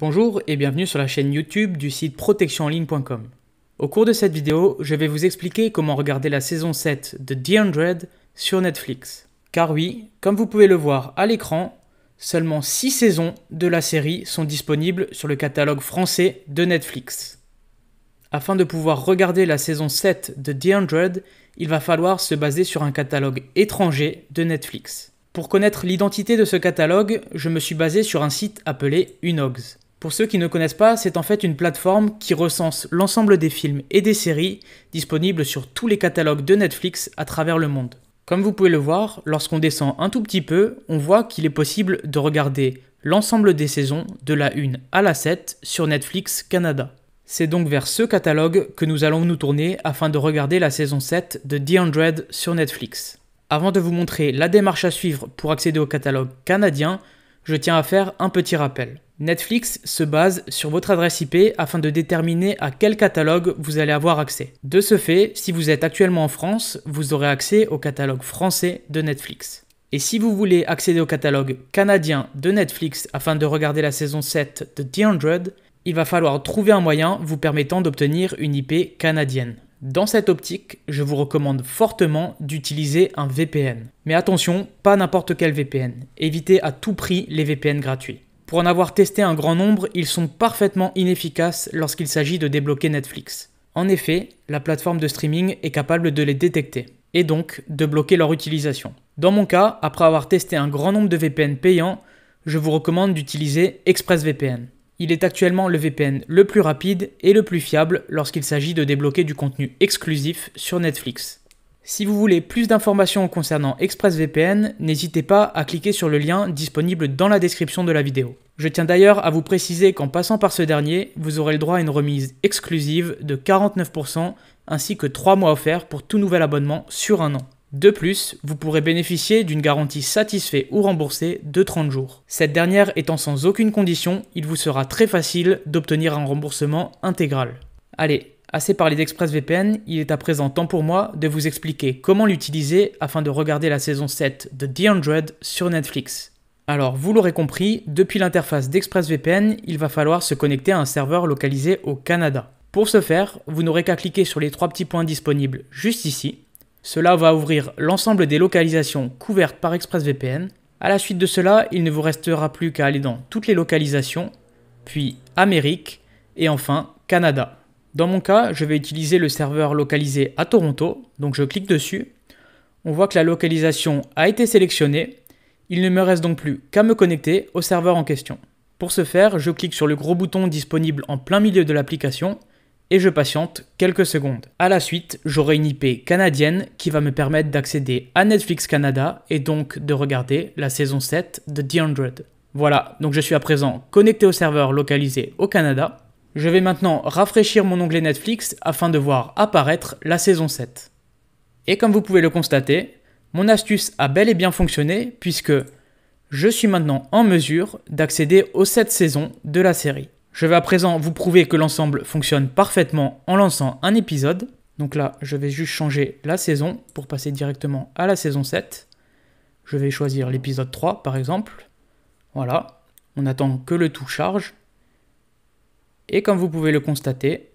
Bonjour et bienvenue sur la chaîne YouTube du site protectionenligne.com. Au cours de cette vidéo, je vais vous expliquer comment regarder la saison 7 de The Hundred sur Netflix. Car oui, comme vous pouvez le voir à l'écran, seulement 6 saisons de la série sont disponibles sur le catalogue français de Netflix. Afin de pouvoir regarder la saison 7 de The Hundred, il va falloir se baser sur un catalogue étranger de Netflix. Pour connaître l'identité de ce catalogue, je me suis basé sur un site appelé Unogs. Pour ceux qui ne connaissent pas, c'est en fait une plateforme qui recense l'ensemble des films et des séries disponibles sur tous les catalogues de Netflix à travers le monde. Comme vous pouvez le voir, lorsqu'on descend un tout petit peu, on voit qu'il est possible de regarder l'ensemble des saisons de la 1 à la 7 sur Netflix Canada. C'est donc vers ce catalogue que nous allons nous tourner afin de regarder la saison 7 de The Hundred sur Netflix. Avant de vous montrer la démarche à suivre pour accéder au catalogue canadien, je tiens à faire un petit rappel. Netflix se base sur votre adresse IP afin de déterminer à quel catalogue vous allez avoir accès. De ce fait, si vous êtes actuellement en France, vous aurez accès au catalogue français de Netflix. Et si vous voulez accéder au catalogue canadien de Netflix afin de regarder la saison 7 de The Hundred, il va falloir trouver un moyen vous permettant d'obtenir une IP canadienne. Dans cette optique, je vous recommande fortement d'utiliser un VPN. Mais attention, pas n'importe quel VPN. Évitez à tout prix les VPN gratuits. Pour en avoir testé un grand nombre, ils sont parfaitement inefficaces lorsqu'il s'agit de débloquer Netflix. En effet, la plateforme de streaming est capable de les détecter, et donc de bloquer leur utilisation. Dans mon cas, après avoir testé un grand nombre de VPN payants, je vous recommande d'utiliser ExpressVPN. Il est actuellement le VPN le plus rapide et le plus fiable lorsqu'il s'agit de débloquer du contenu exclusif sur Netflix. Si vous voulez plus d'informations concernant ExpressVPN, n'hésitez pas à cliquer sur le lien disponible dans la description de la vidéo. Je tiens d'ailleurs à vous préciser qu'en passant par ce dernier, vous aurez le droit à une remise exclusive de 49% ainsi que 3 mois offerts pour tout nouvel abonnement sur un an. De plus, vous pourrez bénéficier d'une garantie satisfait ou remboursée de 30 jours. Cette dernière étant sans aucune condition, il vous sera très facile d'obtenir un remboursement intégral. Allez, assez parlé d'ExpressVPN, il est à présent temps pour moi de vous expliquer comment l'utiliser afin de regarder la saison 7 de The Hundred sur Netflix. Alors, vous l'aurez compris, depuis l'interface d'ExpressVPN, il va falloir se connecter à un serveur localisé au Canada. Pour ce faire, vous n'aurez qu'à cliquer sur les 3 petits points disponibles juste ici. Cela va ouvrir l'ensemble des localisations couvertes par ExpressVPN. À la suite de cela, il ne vous restera plus qu'à aller dans toutes les localisations, puis Amérique et enfin Canada. Dans mon cas, je vais utiliser le serveur localisé à Toronto, donc je clique dessus. On voit que la localisation a été sélectionnée. Il ne me reste donc plus qu'à me connecter au serveur en question. Pour ce faire, je clique sur le gros bouton disponible en plein milieu de l'application et je patiente quelques secondes. À la suite, j'aurai une IP canadienne qui va me permettre d'accéder à Netflix Canada et donc de regarder la saison 7 de The Hundred. Voilà, donc je suis à présent connecté au serveur localisé au Canada. Je vais maintenant rafraîchir mon onglet Netflix afin de voir apparaître la saison 7. Et comme vous pouvez le constater, mon astuce a bel et bien fonctionné puisque je suis maintenant en mesure d'accéder aux 7 saisons de la série. Je vais à présent vous prouver que l'ensemble fonctionne parfaitement en lançant un épisode. Donc là, je vais juste changer la saison pour passer directement à la saison 7. Je vais choisir l'épisode 3 par exemple. Voilà, on attend que le tout charge. Et comme vous pouvez le constater,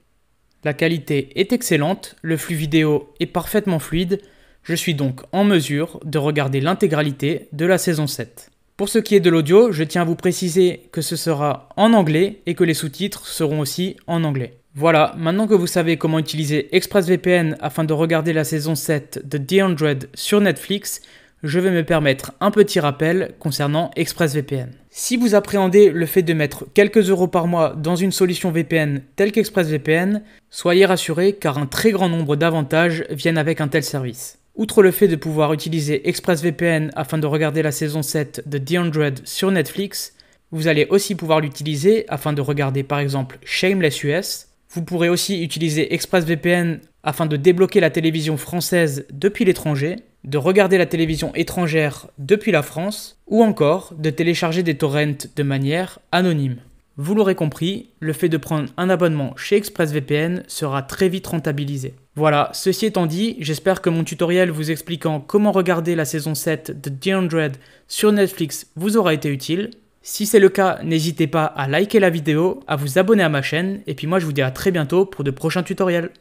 la qualité est excellente, le flux vidéo est parfaitement fluide. Je suis donc en mesure de regarder l'intégralité de la saison 7. Pour ce qui est de l'audio, je tiens à vous préciser que ce sera en anglais et que les sous-titres seront aussi en anglais. Voilà, maintenant que vous savez comment utiliser ExpressVPN afin de regarder la saison 7 de The Hundred sur Netflix, je vais me permettre un petit rappel concernant ExpressVPN. Si vous appréhendez le fait de mettre quelques euros par mois dans une solution VPN telle qu'ExpressVPN, soyez rassurés car un très grand nombre d'avantages viennent avec un tel service. Outre le fait de pouvoir utiliser ExpressVPN afin de regarder la saison 7 de The Hundred sur Netflix, vous allez aussi pouvoir l'utiliser afin de regarder par exemple Shameless US. Vous pourrez aussi utiliser ExpressVPN afin de débloquer la télévision française depuis l'étranger, de regarder la télévision étrangère depuis la France, ou encore de télécharger des torrents de manière anonyme. Vous l'aurez compris, le fait de prendre un abonnement chez ExpressVPN sera très vite rentabilisé. Voilà, ceci étant dit, j'espère que mon tutoriel vous expliquant comment regarder la saison 7 de The Hundred sur Netflix vous aura été utile. Si c'est le cas, n'hésitez pas à liker la vidéo, à vous abonner à ma chaîne, et puis moi je vous dis à très bientôt pour de prochains tutoriels.